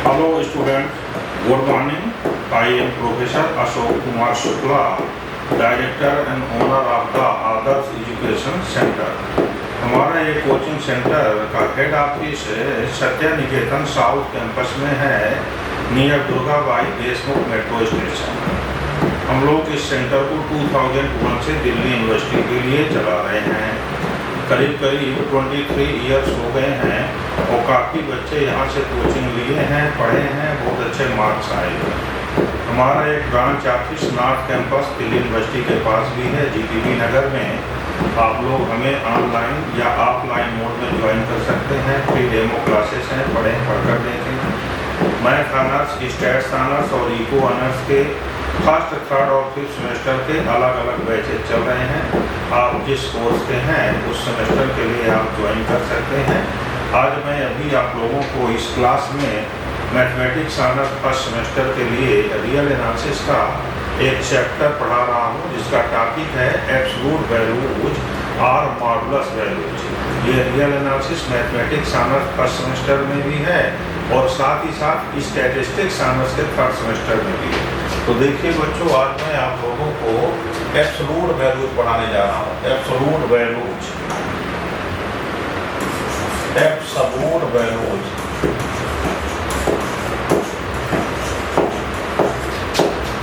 Hello student, good morning. I am Professor Ashok Kumar Shukla, Director and owner of the Adarsh Education Center. हमारा ये coaching centre का head office Satya निकेतन south campus में है, near Durgabai Deshmukh metro station. हम लोग इस centre को 2001 से दिल्ली यूनिवर्सिटी के लिए चला रहे हैं। करीब 23 इयर्स हो गए हैं और काफ़ी बच्चे यहाँ से कोचिंग लिए हैं, पढ़े हैं, बहुत अच्छे मार्क्स आए हैं। हमारा एक branch office north campus Delhi university के पास भी है, जीटीबी नगर में। आप लोग हमें ऑनलाइन या ऑफलाइन मोड में ज्वाइन कर सकते हैं। फ्री डेमो क्लासेस हैं, पढ़ें, पढ़कर देखें। मैथ ऑनर्स, स्टैट्स ऑनर्स और इको ऑनर्स के फर्स्ट, थर्ड और फिफ्थ सेमेस्टर के अलग अलग बैचेज चल रहे हैं। आप जिस कोर्स के हैं उस सेमेस्टर के लिए आप ज्वाइन कर सकते हैं। आज मैं अभी आप लोगों को इस क्लास में मैथमेटिक्स ऑनर्स फर्स्ट सेमेस्टर के लिए रियल एनालिसिस का एक चैप्टर पढ़ा रहा हूँ, जिसका टॉपिक है एब्सोल्यूट वैल्यूज और मॉडुलस वैल्यूज। ये real analysis mathematics honours first semester में भी है और साथ ही साथ स्टैटिस्टिक्स ऑनर्स के थर्ड सेमेस्टर में भी है। तो देखिए बच्चों, आज मैं आप लोगों को एब्सोल्यूट वैल्यूज पढ़ाने जा रहा हूँ। एब्सोल्यूट वैल्यूज, एब्सोल्यूट वैल्यूज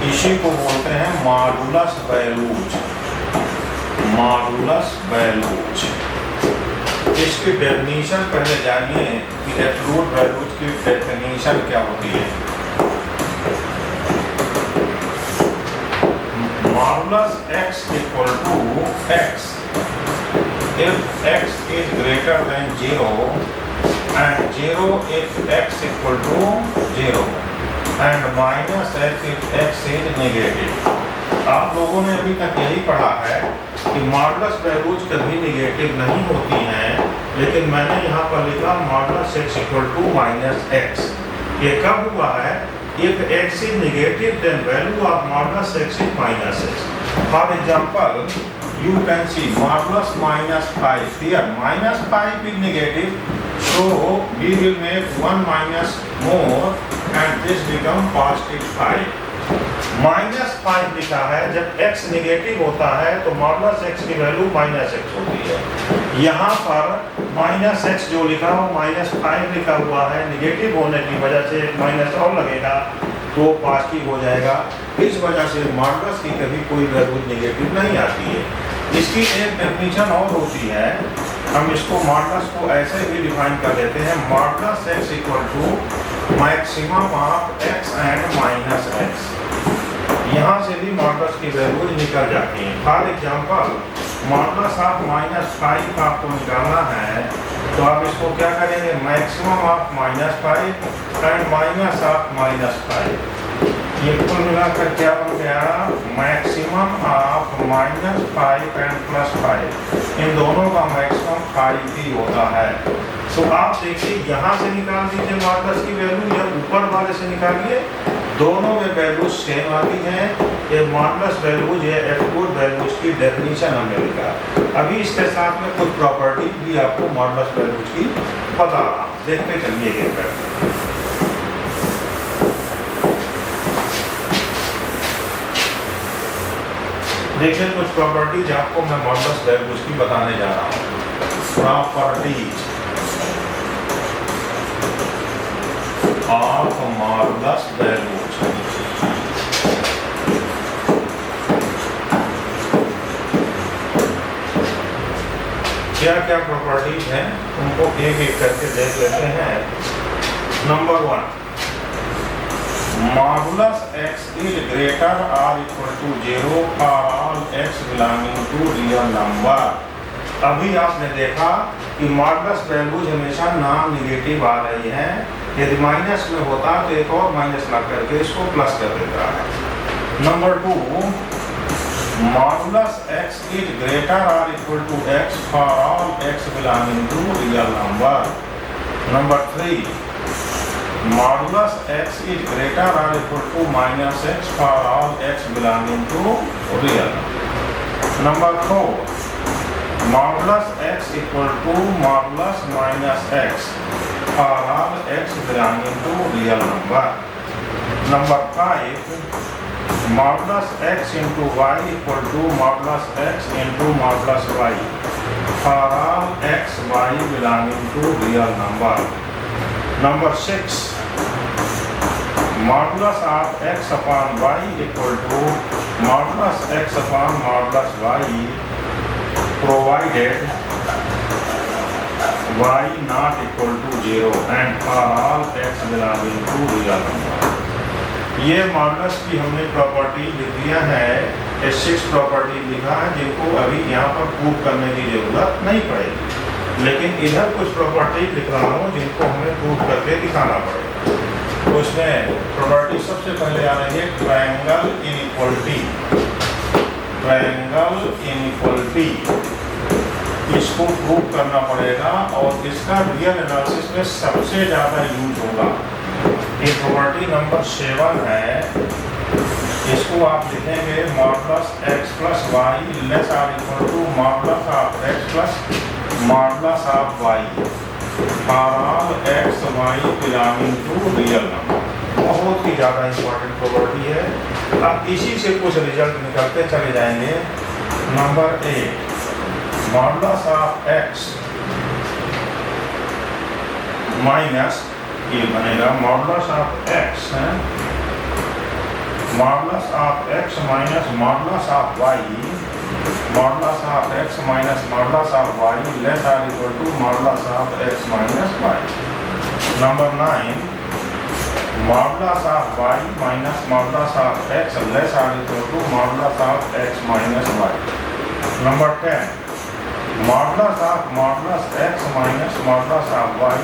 इसी को बोलते हैं मॉडुलस वैल्यूज। मॉडुलस वैल्यूज, इसकी डेफिनेशन पहले जानिए कि एब्सोल्यूट वैल्यूज की डेफिनेशन क्या होती है। Modulus x equal to x if x is greater than 0 and 0 if x equal to 0 and minus x if x is negative। आप लोगों ने अभी तक यही पढ़ा है कि मॉडुलस वैल्यूज कभी निगेटिव नहीं होती हैं, लेकिन मैंने यहाँ पर लिखा modulus x equal to minus x। ये कब हुआ है? If x is negative, then value of modulus x is minus x. For example, you can see modulus minus 5. Here minus 5 is negative, so we will make 1 minus more and this become positive 5. Minus 5 लिखा है, जब x negative होता है तो modulus x की value minus x होती है। यहाँ पर माइनस x जो लिखा हो माइनस 5 लिखा हुआ है, निगेटिव होने की वजह से माइनस और लगेगा तो पॉजिटिव हो जाएगा। इस वजह से मॉडुलस की कभी कोई वैल्यू निगेटिव नहीं आती है। इसकी एक डेफिनेशन और होती है, हम इसको मॉडुलस को ऐसे भी डिफाइन कर देते हैं, modulus x equal to maximum of x and minus x। यहाँ से भी मॉडुलस की वैल्यूज निकल जाती हैं। For example, modulus of minus 5 आपको निकालना है तो आप इसको क्या करेंगे, maximum of minus 5 and minus of minus 5। ये कुल मिलाकर क्या बन गया, maximum of minus 5 and plus 5। इन दोनों का मैक्सिमम 5 ही होता है। तो आप देखिए, यहाँ से निकाल दीजिए मॉडुलस की वैल्यू या ऊपर वाले से निकालिए, दोनों में वैल्यूज सेम आती हैं। ये मॉडुलस वैल्यूज या एब्सोल्यूट वैल्यूज की डेफिनेशन हमने लिखा। अभी इसके साथ में कुछ प्रॉपर्टी भी आपको मॉडुलस वैल्यूज की बता रहा हूँ, देखते चलिए एक करके। देखिए, कुछ प्रॉपर्टीज आपको मैं मॉडुलस वैल्यूज की बताने जा रहा हूँ। Properties of modulus values. क्या क्या प्रॉपर्टीज हैं उनको एक एक करके देख लेते हैं। Number 1, modulus x is greater और equal to 0 for all x belonging to real number. अभी आपने देखा कि मॉडुलस वैल्यूज हमेशा नॉन निगेटिव आ रही हैं। यदि माइनस में होता तो एक और माइनस लग करके इसको प्लस कर देता है। Number 2, modulus x is greater और equal to x for all x belonging to real number. Number 3, modulus x is greater और equal to minus x for all x belonging to real. Number 4, modulus x equal to modulus minus x are all x belonging to real number. Number 5, modulus x into y equal to modulus x into modulus y are all x, y belonging to real number. Number 6, modulus of x upon y equal to modulus x upon modulus y provided y not equal to 0 and are all x belonging to real number. ये modulus की हमने property लिख दिया है, ये 6 property लिखा है जिनको अभी यहाँ पर प्रूव करने की जरूरत नहीं पड़ेगी, लेकिन इधर कुछ प्रॉपर्टी लिख रहा हूँ जिनको हमें प्रूव करके दिखाना पड़ेगा। तो उसमें प्रॉपर्टी सबसे पहले आ रही है ट्रायंगल इनइक्वालिटी। ट्रायंगल इनइक्वालिटी इसको प्रूव करना पड़ेगा और इसका रियल एनालिसिस में सबसे ज़्यादा यूज होगा। ये प्रॉपर्टी नंबर 7 है, इसको आप लिखेंगे modulus x plus y less or equal to modulus of x plus modulus of y for all x y belonging to real number. बहुत ही ज़्यादा इंपॉर्टेंट प्रॉपर्टी है। अब इसी से कुछ रिजल्ट निकलते चले जाएंगे। Number 8, modulus of x minus ये बनेगा मॉडुलस ऑफ x है, modulus of x minus modulus of y, modulus of x minus modulus of y less or equal to modulus of x minus y। Number 9, modulus of y minus modulus of x less or equal to modulus of x minus y। Number 10, modulus x minus modulus of y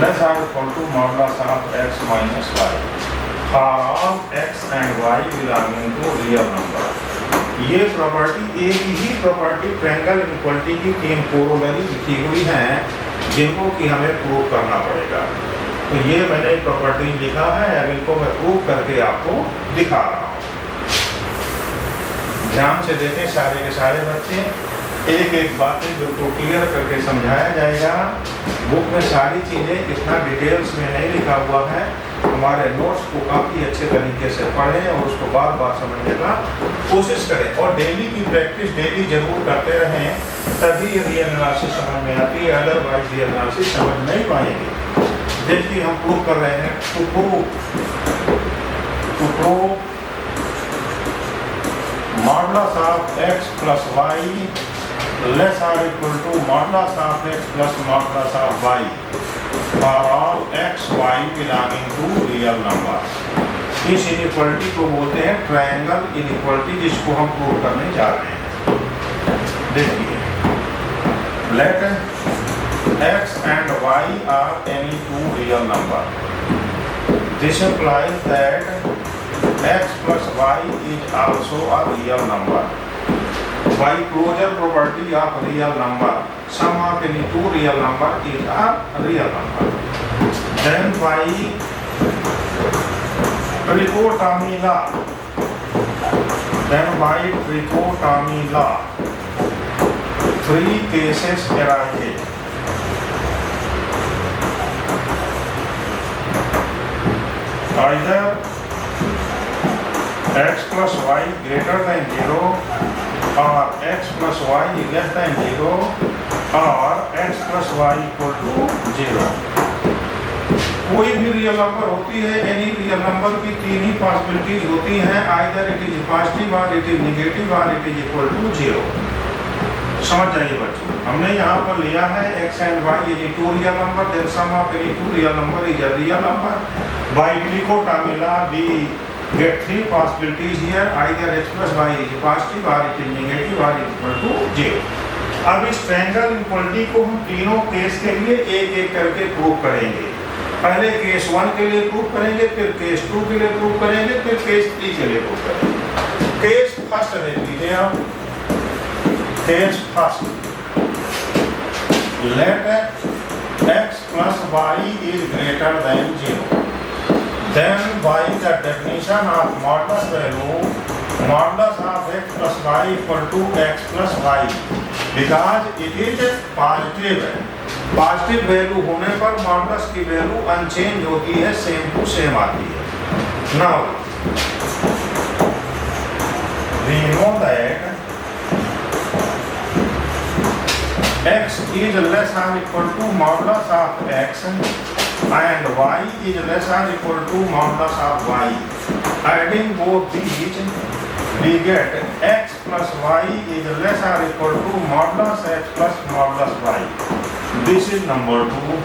less or equal to modulus of x minus y for all x and y belonging to real number। ये property एक ही property triangle inequality की 3 corollary लिखी हुई हैं जिनको कि हमें prove करना पड़ेगा। तो ये मैंने प्रॉपर्टी लिखा है, अब इनको मैं प्रूव करके आपको दिखा रहा हूँ। ध्यान से देखें सारे के सारे बच्चे, एक एक बातें बिल्कुल क्लियर करके समझाया जाएगा। बुक में सारी चीज़ें इतना डिटेल्स में नहीं लिखा हुआ है, हमारे नोट्स को काफ़ी अच्छे तरीके से पढ़ें और उसको बार बार समझने का कोशिश करें और डेली की प्रैक्टिस डेली जरूर करते रहें, तभी रियल एनालिसिस समझ में आती है, अदरवाइज रियल एनालिसिस समझ नहीं पाएंगे। देखिए हम प्रूव कर रहे हैं to prove modulus of x plus y less or equal to modulus of x plus modulus of y for all x y belonging to real number। इस इनइक्वालिटी को बोलते हैं ट्रायंगल इनइक्वालिटी, जिसको हम प्रूव करने जा रहे हैं। देखिए, let x and y are any two real number, this implies that x plus y is also a real number। By closure property of real number, sum of any two real number is a real number। Then by trichotomy law, 3 cases arise। Either x plus y greater than 0 or x plus y less than 0 or x plus y equal to 0। कोई भी real number होती है, any real number की 3 ही possibilities होती हैं, either it is positive और it is negative और it is equal to 0। समझ जाइए बच्चों, हमने यहाँ पर लिया है x and y is a two real number, then sum of any two real number is a real number। By trichotomy law we get 3 possibilities here, either x plus y is positive or it is negative or equal to 0। अब इस triangle inequality को हम तीनों case के लिए एक एक करके प्रूव करेंगे। पहले केस 1 के लिए प्रूव करेंगे, फिर केस 2 के लिए प्रूव करेंगे, फिर केस 3 के लिए प्रूव करेंगे। केस फर्स्ट देख लीजिए आप, case first, let x plus y is greater than 0, then by the definition of modulus value, modulus of x plus y equal to x plus y, because it is positive, positive value होने पर modulus की value unchange होती है, same to same आती है। Now we know that x is less or equal to modulus of x and y is less or equal to modulus of y. Adding both these, we get x plus y is less or equal to modulus x plus modulus y. This is number 2.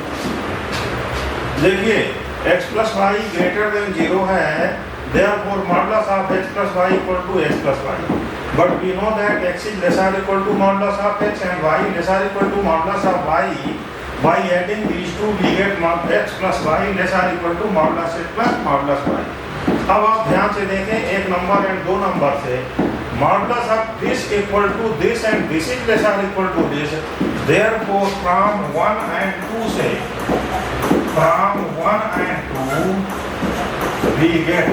देखिए x plus y greater than 0 है, therefore modulus of x plus y equal to x plus y. But we know that x is less or equal to modulus of x and y less or equal to modulus of y. By adding these two, we get x plus y less or equal to modulus x plus modulus y. अब आप ध्यान से देखें, एक number and दो number से modulus of this equal to this and this is less or equal to this. Therefore, from 1 and 2 से, from 1 and 2 we get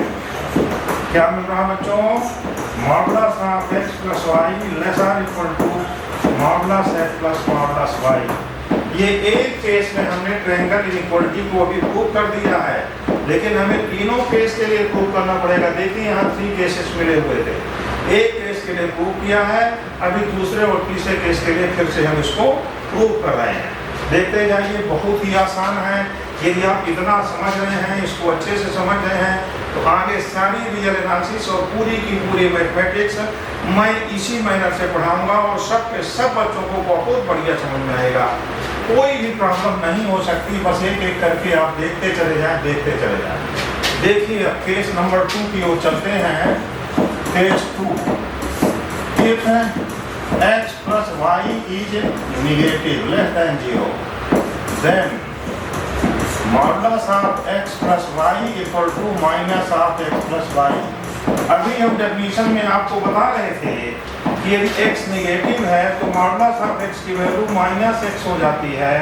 क्या मिल रहा बच्चों? Modulus of x plus y less और equal to modulus x plus modulus y। ये एक case में हमने ट्रायंगल इनइक्वालिटी को अभी प्रूव कर दिया है, लेकिन हमें तीनों केस के लिए प्रूव करना पड़ेगा। देखिए यहाँ 3 केसेस मिले हुए थे, एक केस के लिए प्रूव किया है, अभी दूसरे और तीसरे केस के लिए फिर से हम इसको प्रूव कर रहे हैं। देखते जाइए, बहुत ही आसान है। यदि आप इतना समझ रहे हैं, इसको अच्छे से समझ रहे हैं, तो आगे सारी रियल एनालिसिस और पूरी की पूरी मैथमेटिक्स मैं इसी मैनर से पढ़ाऊंगा और सब के सब बच्चों को बहुत बढ़िया समझ में आएगा। कोई भी प्रॉब्लम नहीं हो सकती, बस एक एक करके आप देखते चले जाएं, देखते चले जाएं। देखिए अब केस नंबर 2 की ओर चलते हैं। Case 2 if x plus y is negative less than 0, then modulus of x plus y equal to minus of x plus y. अभी हम डेफिनेशन में आपको बता रहे थे कि यदि x नेगेटिव है तो मॉडुलस ऑफ x की वैल्यू माइनस x हो जाती है।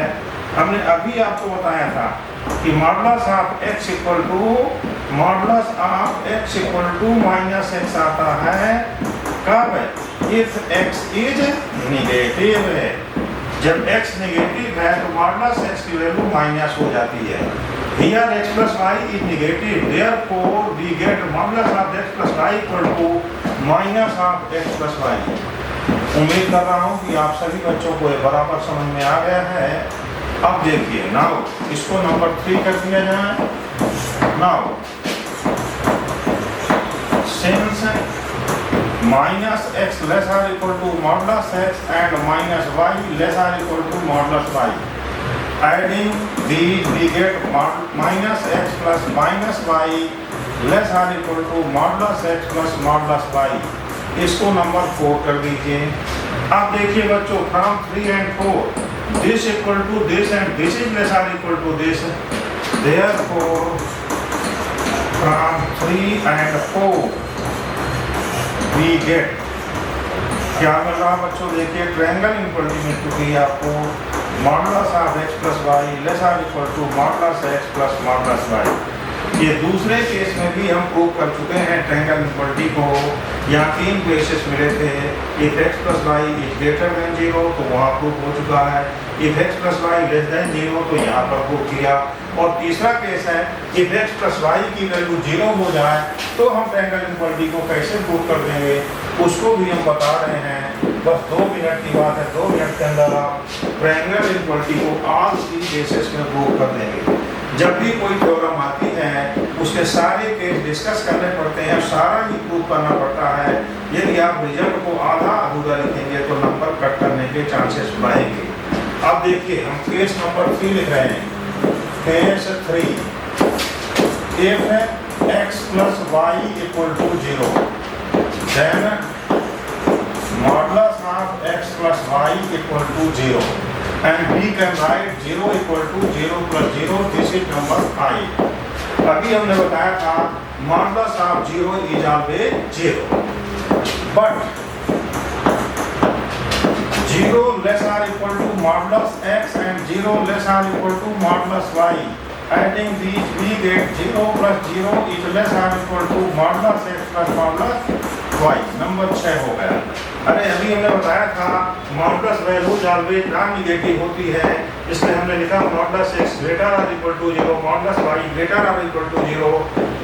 हमने अभी आपको बताया था कि modulus of x equal to modulus of x equal to minus x आता है कब? इफ x इज नेगेटिव है। जब x नेगेटिव है तो मॉडुलस x की वैल्यू माइनस हो जाती है। Here x plus y is negative, therefore we get modulus of x plus y equal to minus of x plus y. उम्मीद कर रहा हूँ कि आप सभी बच्चों को ये बराबर समझ में आ गया है। अब देखिए, नाउ इसको नंबर 3 कर दिया जाए। Now since minus x less or equal to modulus x and minus y less or equal to modulus y, adding these we get minus x plus minus y less or equal to modulus x plus modulus y। इसको number 4 कर दीजिए। अब देखिए बच्चों, from 3 and 4 this equal to this and this is less or equal to this, therefore from 3 and 4 we get क्या मिल रहा बच्चों? देखिए ट्रायंगल इनइक्वालिटी में चुकी है आपको modulus of x plus y less और equal to modulus x plus modulus y। ये दूसरे केस में भी हम प्रूव कर चुके हैं ट्रायंगल इनइक्वालिटी को। यहाँ 3 केसेस मिले थे। If x plus y is greater than 0 तो वहाँ प्रूव हो चुका है। If x plus y less than 0 तो यहाँ पर प्रूव किया। और तीसरा केस है इफ x प्लस वाई की वैल्यू 0 हो जाए तो हम ट्रायंगल इनइक्वालिटी को कैसे प्रूव कर देंगे, उसको भी हम बता रहे हैं। बस 2 मिनट की बात है, 2 मिनट के अंदर आप ट्रायंगल इनइक्वालिटी को ऑल 3 केसेस में प्रूव कर देंगे। जब भी कोई थ्योरम आती है उसके सारे केस डिस्कस करने पड़ते हैं, सारा ही प्रूव करना पड़ता है। यदि आप रिजल्ट को आधा अधूरा लिखेंगे तो नंबर कट करने के चांसेस बढ़ेंगे। अब देखिए हम केस नंबर 3 लिख रहे हैं। Case 3 if x plus y equal to 0, then modulus of x plus y equal to 0, and we can write 0 equal to 0 plus 0. This is number 5. अभी हमने बताया था modulus of 0 is always 0, but 0 less or equal to modulus x and 0 less or equal to modulus y. Adding these we get 0 plus 0 is less or equal to modulus x plus modulus y number 6 हो गया। अरे अभी हमने बताया था modulus values always non negative होती है, इसलिए हमने लिखा मॉडुलस x ग्रेटर और equal to 0, modulus y greater और इक्वल टू 0,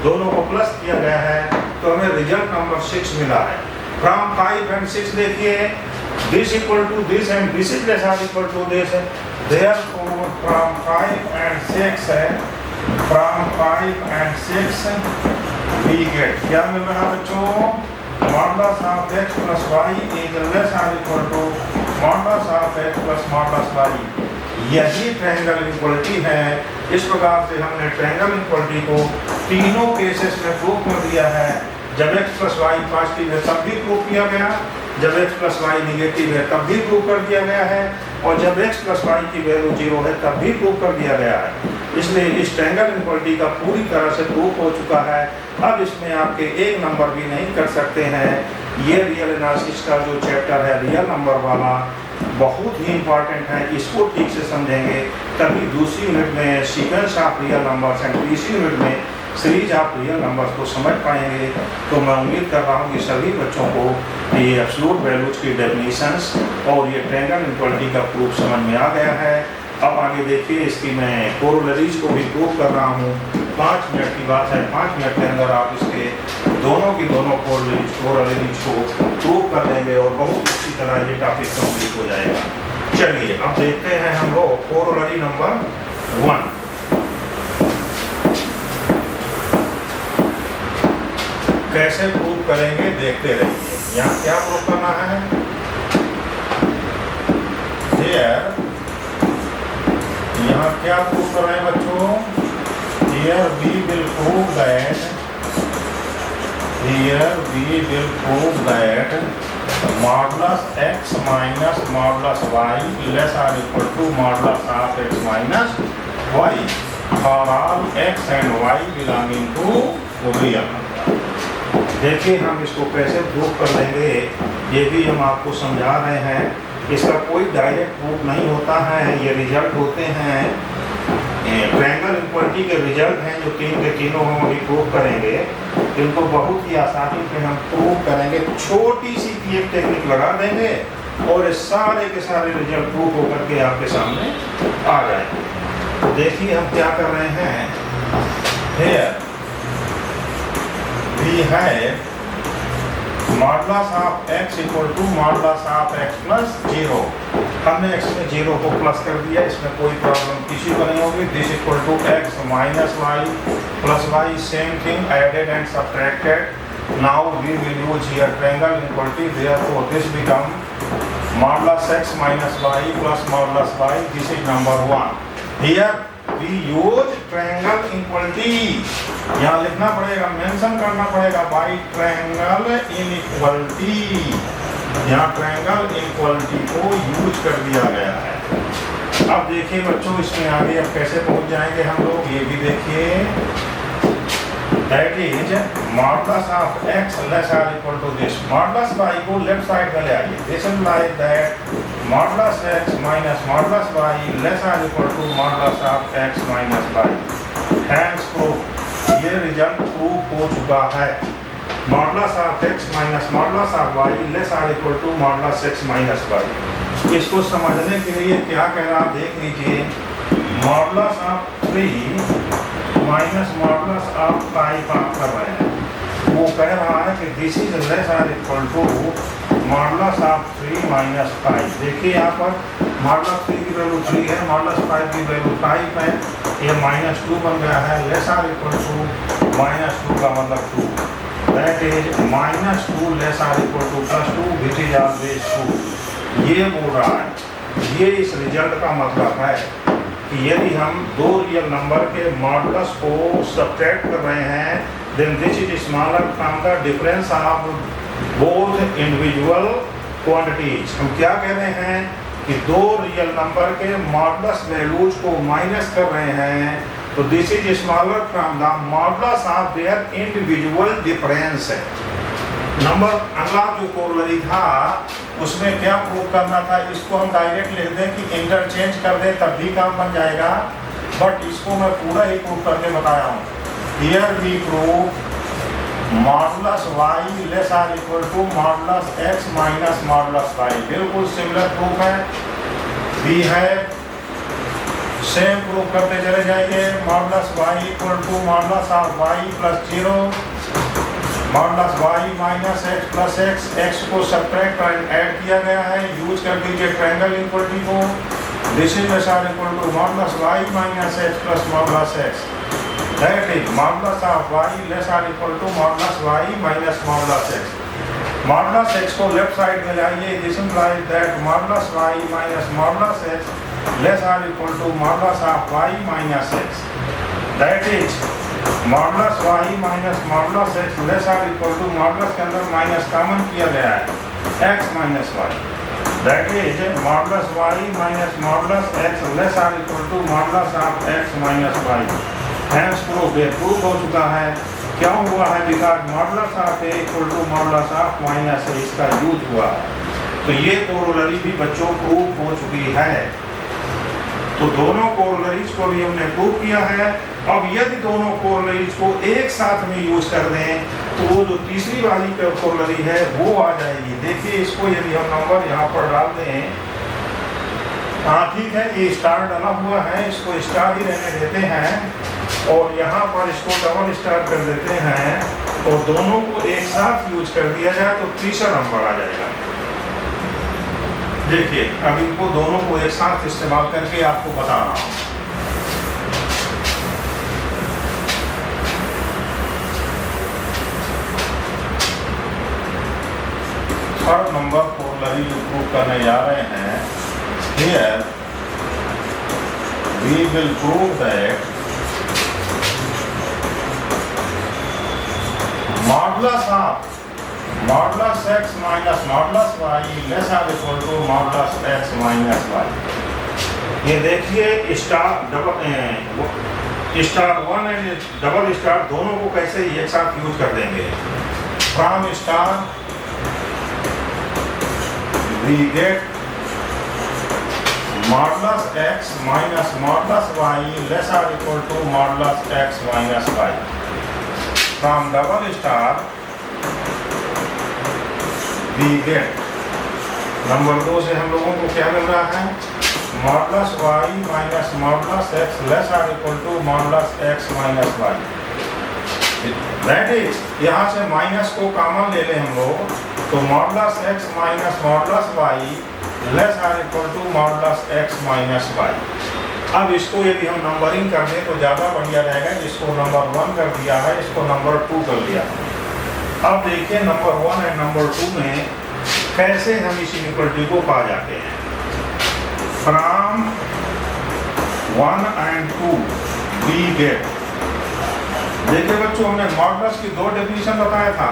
दोनों को प्लस किया गया है तो हमें रिजल्ट नंबर 6 मिला है। फ्रॉम 5 and 6 देखिए, this equal to this and this is less or equal to this, therefore from 5 and 6 है, from 5 and 6 we get क्या मिल रहा बच्चों, modulus of x plus y is less or equal to modulus of x plus modulus y। यही triangle equality है। इस प्रकार से हमने ट्रायंगल इक्वलिटी को तीनों केसेस में प्रूफ कर दिया है। जब x plus y पॉजिटिव है तब भी प्रूफ किया गया, जब x plus y निगेटिव है तब भी प्रूफ कर दिया गया है, और जब x plus y की वैल्यू 0 है तब भी प्रूफ कर दिया गया है। इसलिए इस ट्रायंगल इक्वलिटी का पूरी तरह से प्रूफ हो चुका है। अब इसमें आपके एक नंबर भी नहीं कर सकते हैं। ये रियल एनालिसिस का जो चैप्टर है रियल नंबर वाला, बहुत ही इंपॉर्टेंट है। इसको ठीक से समझेंगे तभी दूसरी यूनिट में sequence of real numbers and तीसरी यूनिट में सीरीज ऑफ रियल नंबर्स को समझ पाएंगे। तो मैं उम्मीद कर रहा हूँ कि सभी बच्चों को ये एब्सोल्यूट वैल्यूज की डेफिनेशंस और ये ट्रायंगल इक्वलिटी का प्रूफ समझ में आ गया है। अब आगे देखिए, इसकी मैं कोरोलरीज को भी प्रूव कर रहा हूँ। 5 मिनट की बात है, 5 मिनट के अंदर आप इसके दोनों की दोनों कोरोलरीज को प्रूव कर देंगे और बहुत अच्छी तरह ये टॉपिक कंप्लीट हो जाएगा। चलिए अब देखते हैं हम लोग कोरोलरी नंबर 1। कैसे प्रूव करेंगे देखते रहिए। यहाँ क्या प्रूव करना है, यहाँ क्या प्रूव कर रहे हैं बच्चों, here we will prove that modulus x minus modulus y less or equal to modulus of x minus y for all x and y belonging to real। देखिए हम इसको कैसे प्रूव कर लेंगे, ये भी हम आपको समझा रहे हैं। इसका कोई डायरेक्ट प्रूफ नहीं होता है, ये रिजल्ट होते हैं, ट्रायंगल इक्वलिटी के रिजल्ट हैं जो तीन के तीनों हम अभी प्रूव करेंगे। इनको बहुत ही आसानी से हम प्रूव करेंगे, छोटी सी की एक टेक्निक लगा देंगे और ये सारे के सारे रिजल्ट प्रूव होकर के आपके सामने आ जाएंगे। तो देखिए हम क्या कर रहे हैं, here we have modulus of x equal to modulus of x plus 0। हमने x में 0 को प्लस कर दिया, इसमें कोई प्रॉब्लम किसी को नहीं होगी। This equal to x minus y plus y, same thing added and subtracted. Now we will use here triangle equality, therefore this become modulus x minus y plus modulus y। This is number 1। Here we use triangle equality, यहाँ लिखना पड़ेगा, mention करना पड़ेगा by triangle inequality. यहाँ triangle equality को use कर दिया गया है। अब देखिए बच्चों इसमें आगे अब कैसे पहुंच जाएंगे हम लोग, ये भी देखिए। That is modulus of x less और equal to this, modulus y को लेफ्ट साइड में ले आइए। This implies that modulus x minus modulus y less और equal to modulus of x minus y। Hence proof, ये result proof हो चुका है। Modulus of x minus modulus of y less और equal to modulus x minus y। इसको समझने के लिए क्या कह रहा देख लीजिए, modulus of 3 minus modulus of 5 आप कर रहे हैं। वो कह रहा है कि दिस इज लेस और equal to modulus of 3 minus 5। देखिए यहाँ पर मॉडुलस 3 की वैल्यू 3 है, मॉडुलस 5 की वैल्यू 5 है, ये -2 बन गया है। लेस और इक्वल टू -2 का मतलब 2, दैट इज -2 लेस और equal to +2 which is always 2। ये बोल रहा है, ये इस रिजल्ट का मतलब है कि यदि हम दो रियल नंबर के मॉडुलस को सब्ट्रैक्ट कर रहे हैं, then this is smaller from the difference of both individual quantities. हम क्या कह रहे हैं कि दो रियल नंबर के मॉडुलस वैल्यूज को माइनस कर रहे हैं, तो this is smaller from the modulus of their individual difference है। नंबर अगला जो कोरोलरी था उसमें क्या प्रूव करना था, इसको हम डायरेक्ट लिख दें कि इंटरचेंज कर दें तब भी काम बन जाएगा, बट इसको मैं पूरा ही प्रूव करके बताया हूँ। Here we prove modulus y less or equal to modulus x minus modulus y। बिल्कुल सिमिलर प्रूफ है, भी है, सेम प्रूफ करते चले जाइए। Modulus y equal to modulus of y plus 0 modulus y minus x plus x को subtract और add किया गया है। यूज कर दीजिए ट्रायंगल इक्वलिटी को। This is equal to modulus y minus x plus modulus x, that is modulus of y less or equal to modulus y minus modulus x। Modulus x को left side में लाइए। This implies that modulus y minus modulus x less or equal to modulus of y minus x, that is modulus y minus modulus x less or equal to modulus के अंदर minus common किया गया है x minus y, that is modulus y minus modulus x less or equal to modulus of x minus y। Hence proof ये proof हो चुका है। क्यों हुआ है? Because modulus of a equal to modulus of minus a इसका use हुआ है। तो ये कोरोलरी भी बच्चों प्रूफ हो चुकी है। तो दोनों कोरोलरीज को भी हमने प्रूव किया है। अब यदि दोनों कोरोलरीज को एक साथ में यूज कर दें तो वो जो तीसरी वाली कोरोलरी है वो आ जाएगी। देखिए इसको यदि हम नंबर यहाँ पर डाल दें, हाँ ठीक है, ये स्टार डाला हुआ है, इसको स्टार ही रहने देते हैं और यहाँ पर इसको डबल स्टार कर देते हैं और दोनों को एक साथ यूज कर दिया जाए तो तीसरा नंबर आ जाएगा। देखिए अब इनको दोनों को एक साथ इस्तेमाल करके आपको बता रहा हूँ। थर्ड नंबर कोरोलरी जो प्रूव करने जा रहे हैं, here we will prove that modulus of modulus x minus modulus y less or equal to modulus x minus y। ये देखिए star double star one and double star दोनों को कैसे एक साथ यूज कर देंगे। From star we get modulus x minus modulus y less or equal to modulus x minus y। From double star we get, number 2 से हम लोगों को क्या मिल रहा है? Modulus y minus modulus x less or equal to modulus x minus y। That is यहाँ से माइनस को कॉमन ले लें हम लोग तो modulus x minus modulus y less or equal to modulus x minus y। अब इसको यदि हम नंबरिंग कर दें तो ज़्यादा बढ़िया रहेगा। जिसको नंबर 1 कर दिया है इसको नंबर 2 कर दिया। अब देखिए नंबर 1 और नंबर 2 में कैसे हम इस इनइक्वालिटी को पा जाते हैं। फ्रॉम 1 एंड 2 वी गेट, देखिए बच्चों हमने मॉडुलस की 2 डेफिनेशन बताया था।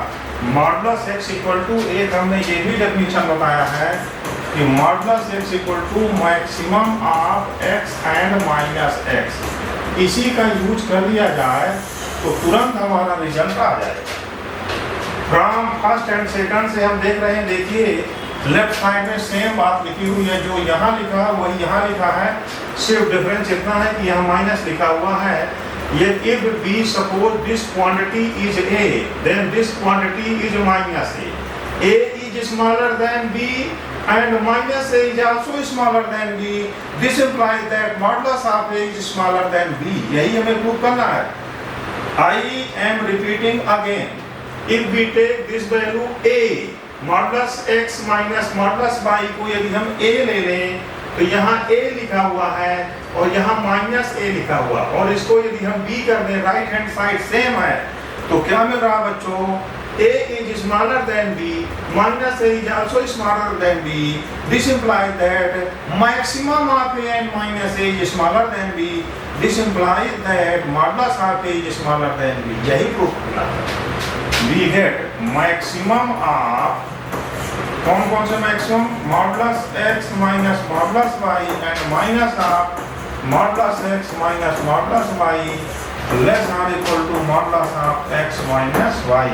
मॉडुलस x इक्वल टू, एक हमने ये भी डेफिनेशन बताया है कि modulus x equal to maximum of x and minus x। इसी का यूज कर लिया जाए तो तुरंत हमारा रिजल्ट आ जाएगा। फ्रॉम फर्स्ट एंड सेकंड से हम देख रहे हैं, देखिए लेफ्ट साइड में सेम बात लिखी हुई है। जो यहाँ लिखा है वही यहाँ लिखा है, सिर्फ डिफरेंस इतना है कि यहाँ माइनस लिखा हुआ है। ये if we suppose this quantity is a, then this quantity is minus a. A is smaller than b and minus a is also smaller than b. This implies that modulus of a is smaller than b. यही हमें prove करना है। I am repeating again. If we take this value a, modulus x minus modulus y को यदि हम a ले लें तो यहाँ a लिखा हुआ है और यहाँ माइनस a लिखा हुआ, और इसको यदि हम b कर दें, राइट हैंड साइड सेम है, तो क्या मिल रहा बच्चों? a is smaller than b, minus a is also smaller than b. This implies that maximum of a and minus a is smaller than b. This implies that modulus of a is smaller than b. यही प्रूफ करना है। We get maximum of, कौन से maximum? Modulus x minus modulus y and minus of modulus x minus modulus y less or equal to modulus of x minus y।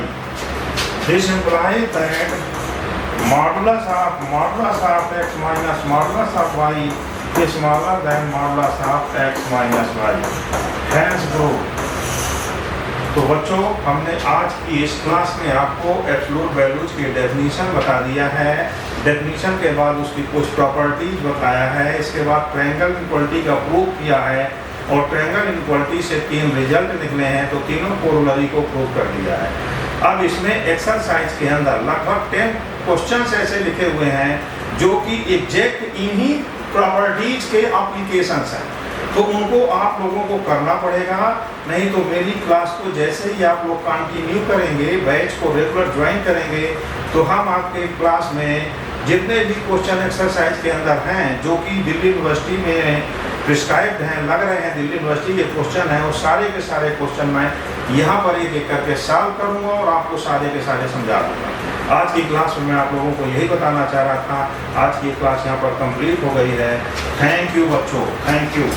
This implies that modulus of x minus modulus of y is smaller than modulus of x minus y। Hence proof तो बच्चों, हमने आज की इस class में आपको absolute values की definition बता दिया है। डेफिनेशन के बाद उसकी कुछ प्रॉपर्टीज बताया है। इसके बाद ट्रायंगल इक्वलिटी का प्रूव किया है और ट्रायंगल इक्वलिटी से 3 रिजल्ट निकले हैं, तो तीनों कोरोलरी को प्रूव कर दिया है। अब इसमें एक्सरसाइज के अंदर लगभग 10 क्वेश्चंस ऐसे लिखे हुए हैं जो कि एग्जैक्ट इन्हीं प्रॉपर्टीज के एप्लीकेशंस हैं, तो उनको आप लोगों को करना पड़ेगा। नहीं तो मेरी क्लास को जैसे ही आप लोग कंटिन्यू करेंगे, बैच को रेगुलर ज्वाइन करेंगे, तो हम आपके क्लास में जितने भी क्वेश्चन एक्सरसाइज के अंदर हैं जो कि दिल्ली यूनिवर्सिटी में प्रिस्क्राइब्ड हैं, लग रहे हैं दिल्ली यूनिवर्सिटी के क्वेश्चन हैं, वो सारे के सारे क्वेश्चन मैं यहाँ पर एक एक करके सॉल्व करूँगा और आपको सारे के सारे समझा दूँगा। आज की क्लास में मैं आप लोगों को यही बताना चाह रहा था। आज की क्लास यहाँ पर कंप्लीट हो गई है। थैंक यू बच्चों, थैंक यू।